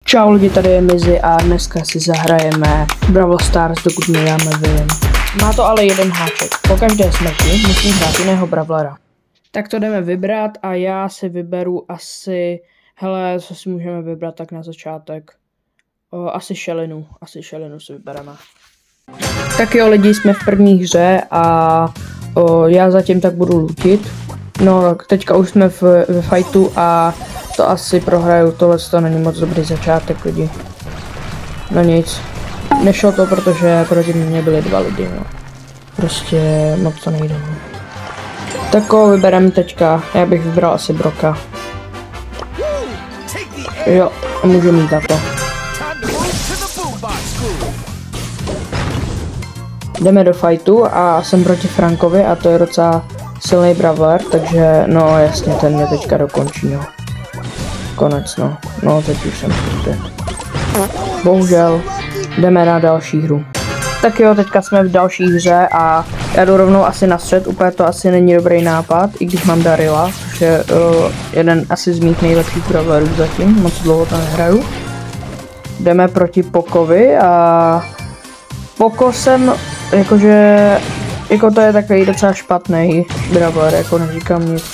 Čau lidi, tady je Mizi a dneska si zahrajeme Brawl Stars, dokud nedáme win. Má to ale jeden háček. Po každé smrti musím hrát jiného brawlera. Tak to jdeme vybrat a já si vyberu asi... Hele, co si můžeme vybrat tak na začátek? Asi Shellynu si vybereme. Tak jo lidi, jsme v první hře a já zatím tak budu lootit. No, teďka už jsme ve fightu a to asi prohraju, tohle to není moc dobrý začátek lidi. No nic, nešlo to, protože proti mně byli dva lidi, no. Prostě moc to nejde. No. Tak vybereme teďka, já bych vybral asi Broka. Jo, a můžu mít na to. Jdeme do fightu a jsem proti Frankovi a to je docela silný brawler, takže no jasně, ten mě teďka dokončí, jo. Konec, no. No, teď už jsem prostě. Bohužel, jdeme na další hru. Tak jo, teďka jsme v další hře a já jdu rovnou asi na střed, úplně to asi není dobrý nápad, i když mám Darila, což je jeden asi z mých nejlepších brawlerů zatím, moc dlouho to nehraju. Jdeme proti Pokovi a Poko jsem, jako to je takový docela špatný brawler, jako neříkám nic,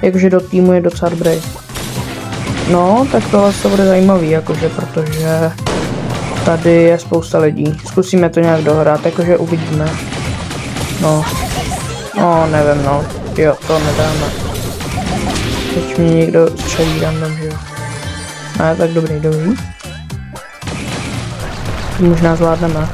jakože do týmu je docela dobrý. No, tak tohle to bude zajímavý, jakože, protože tady je spousta lidí. Zkusíme to nějak dohrát, jakože uvidíme. No, nevím, no. Jo, to nedáme. Teď mě někdo střelí random, že jo. Ne, tak dobrý. Možná zvládneme.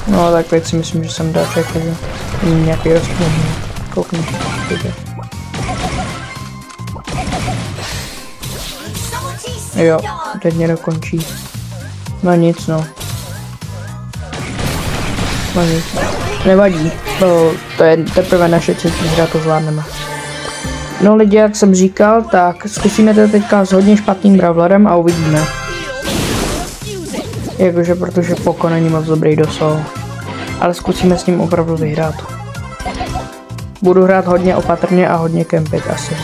No tak teď si myslím, že jsem dáček, takže není nějaký rozpůl. Koukni, jo, teď mě dokončí. No nic, no. Nevadí, to je teprve naše třetí hra, to zvládneme. No lidi, jak jsem říkal, tak zkusíme to teďka s hodně špatným brawlerem a uvidíme. Jakože, protože Poko není moc dobrý do solo. Ale zkusíme s ním opravdu vyhrát. Budu hrát hodně opatrně a hodně kempit asi.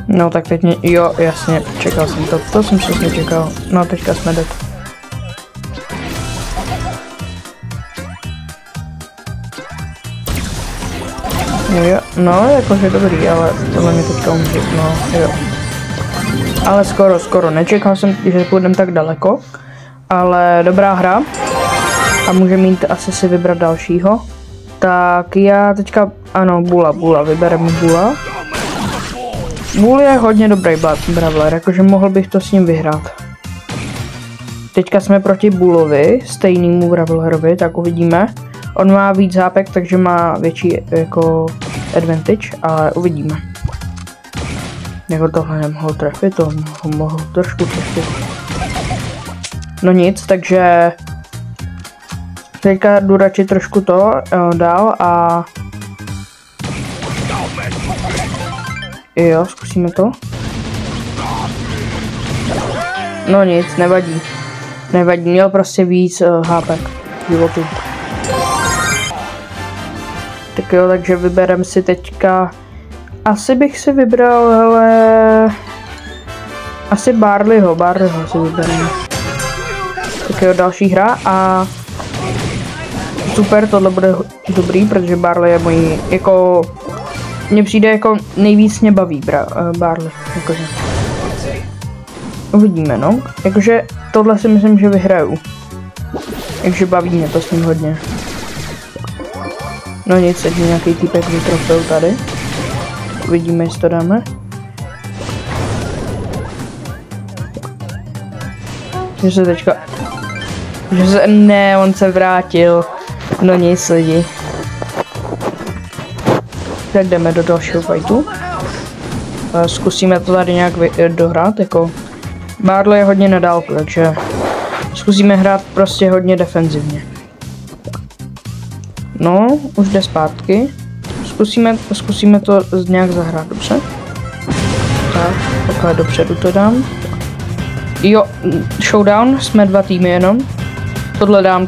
No tak teď mě, jo jasně, čekal jsem to jsem přesně čekal. No teďka jsme dead. Jo, no jakože dobrý, ale tohle mě teďka umře, no jo. Ale skoro, nečekal jsem, že půjdem tak daleko. Ale dobrá hra. A můžeme mít asi si vybrat dalšího. Tak já teďka, ano, Bula, vybereme Bula. Bull je hodně dobrý brawler, jakože mohl bych to s ním vyhrát. Teďka jsme proti Bullovi, stejnému brawlerovi, tak uvidíme. On má víc zápek, takže má větší jako advantage, ale uvidíme. Jako tohle nemohl trefit, to mohl trošku trefit. No nic, takže teďka jdu radši trošku to dál a jo, zkusíme to. No nic, nevadí, měl prostě víc hápek životu. Tak jo, takže vybereme si teďka, asi bych si vybral, hele, asi Barleyho si vybereme. Tak jo, další hra a super, tohle bude dobrý, protože Barley je můj, jako, mně přijde jako nejvíc mě baví Barley, jakože. Uvidíme, no, jakože tohle si myslím, že vyhraju. Takže baví mě to s ním hodně. No nic, teď nějaký týpek vytrofil tady. Uvidíme, jestli to dáme. Ne, on se vrátil. No nic lidi. Tak jdeme do dalšího fightu. Zkusíme to tady nějak dohrát, jako Barley je hodně na dálku, takže zkusíme hrát prostě hodně defenzivně. No, už jde zpátky. Zkusíme to nějak zahrát, dobře? Tak, takhle dopředu to dám. Jo, showdown, jsme 2 týmy jenom. Tohle dám.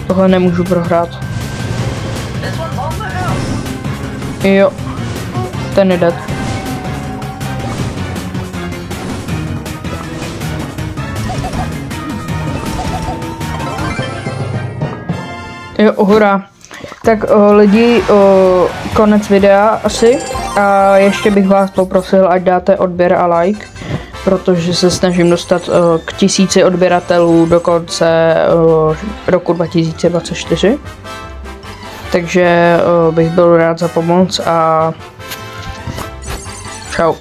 Tohle nemůžu prohrát. Jo, ten je dead. Jo, hurá. Tak lidi, konec videa asi. A ještě bych vás poprosil, ať dáte odběr a like, protože se snažím dostat k 1000 odběratelů do konce roku 2024. Takže bych byl rád za pomoc a čau.